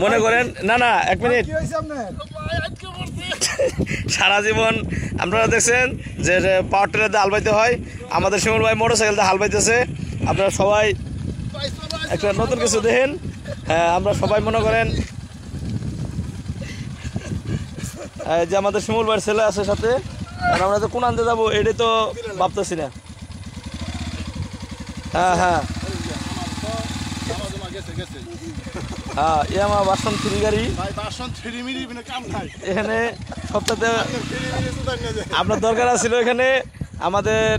মনে করেন না না 1 মিনিট সারা জীবন আপনারা দেখছেন যে পাওয়ার টিলারে হাল বাইতে হয় আমাদের শিমুল ভাই মোটরসাইকেল দিয়ে হাল বাইতেছে আপনারা সবাই একটা নতুন কিছু দেখেন হ্যাঁ আমরা সবাই মনে করেন যে আমাদের শিমুল ভাইয়ের ছেলে আছে সাথে আর আমরা তো কোন আনতে যাবো এটাই তো ভাবতেছি না হ্যাঁ হ্যাঁ হ্যাঁ এ আমার বাসন থ্রি গাড়ি এখানে সপ্তাহে আপনার দরকার ছিল এখানে আমাদের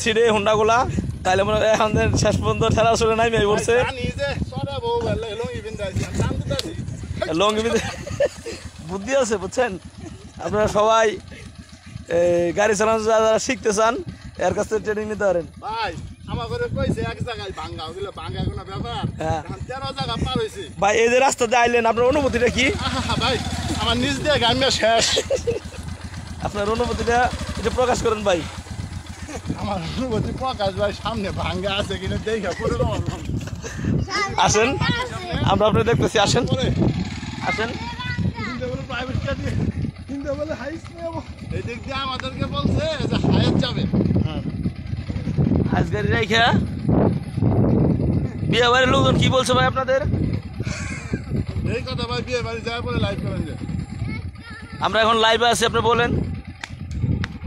সিডে হুন্ডাগুলা তাইলে মনে হয় আমাদের শেষ পর্যন্ত ঠেলা চলে নাই মেয়ে বলছে লঙ্গি বুদ্ধি আছে বুঝছেন আপনারা সবাই গাড়ি চালানো যারা শিখতে চান এর কাছ থেকে ট্রেনিং নিতে পারেন ভাই এই যে রাস্তা দিয়ে আইলেন আপনার অনুভূতিটা কি ভাই আমার নিজ দিয়ে গামিয়া শেষ আপনার অনুভূতিটা এটা প্রকাশ করেন ভাই আমার অনুভূতি প্রকাশ ভাই সামনে ভাঙ্গা আছে কিনা দেখা পুরো আসেন আমরা আপনার দেখতেছি আসেন আসেন এই দিক দিয়ে আমাদেরকে বলছে যে হায়াত যাবে হাইস গাড়ি রাইখা বিয়ে বাড়ির লোকজন কি বলছে ভাই আপনাদের এই কথা ভাই বিয়ে বাড়ি যাওয়ার পরে লাইভ করেন যে আমরা এখন লাইভে আছি আপনি বলেন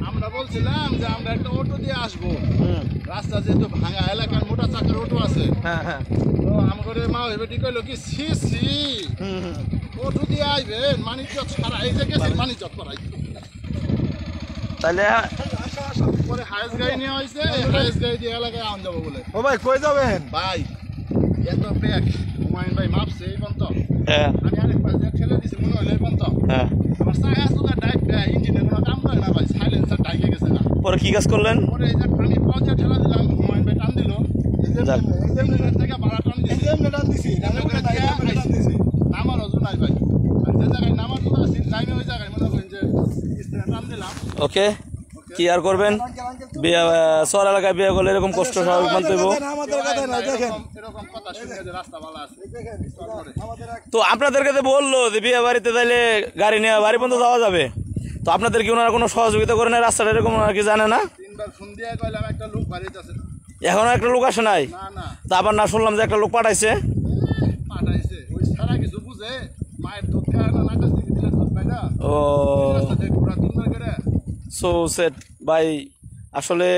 আমরা বলছিলাম যে আমরা একটা অটো দিয়ে আসবো রাস্তা যেহেতু ভাঙা এলাকার মোটা চাকার অটো আছে হ্যাঁ হ্যাঁ তো আমাদের মা বেটি কইলো কি সি সি অটো দিয়ে আসবেন মানিজ্য ছাড়া এই যে গেছে মানিজ্য করাই তাহলে পরে হাইস গাড়ি নিয়ে হয়েছে হাইস গাড়ি দিয়ে এলাকায় আন যাবো বলে ও ভাই কই যাবেন ভাই এত ব্যাগ হুমায়ুন ভাই মাপছে এই পর্যন্ত হ্যাঁ আমি আরেক পাশ দিয়ে ঠেলে দিছি মনে হলো এই পর্যন্ত হ্যাঁ আমার চাকা সুগা ডাইভ ইঞ্জিনের কোনো কাম করে না ভাই সাইলেন্সার ডাইকে গেছে না পরে কি কাজ করলেন পরে এই যে আমি পাঁচে ঠেলা দিলাম হুমায়ুন ভাই টান দিল থেকে বাড়া টান দিছি নামার ওজন নাই ভাই আর যে জায়গায় নামার তো আছে লাইনে ওই জায়গায় মনে করেন যে টান দিলাম ওকে কি আর করবেন বিয়ে শহর এলাকায় বিয়ে করলে এরকম কষ্ট স্বাভাবিক মানতে হইব এরকম কথা শুনে যে রাস্তা ভালো আছে তো আপনাদেরকে তো বললো যে বিয়ে বাড়িতে তাইলে গাড়ি নিয়ে বাড়ি পর্যন্ত যাওয়া যাবে তো আপনাদের কি ওনারা কোনো সহযোগিতা করে না রাস্তাটা এরকম ওনারা কি জানে না তিনবার ফোন দিয়ে কইলাম একটা লোক বাড়িতে আছে এখনো একটা লোক আসে নাই না না তা আবার না শুনলাম যে একটা লোক পাঠাইছে পাঠাইছে ওই সারা কিছু বুঝে মায়ের দুধ খায় না নাকাশ থেকে দিলে দুধ পাই না ও রাস্তাতে পুরা তিনবার করে সো সেট ভাই আসলে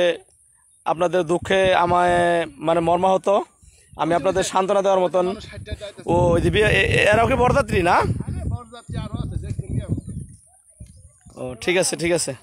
আপনাদের দুঃখে আমায় মানে মর্মাহত আমি আপনাদের সান্ত্বনা দেওয়ার মতন ও এরাও কি বরযাত্রী না বরযাত্রী আরো আছে দেখতে গিয়ে ও ঠিক আছে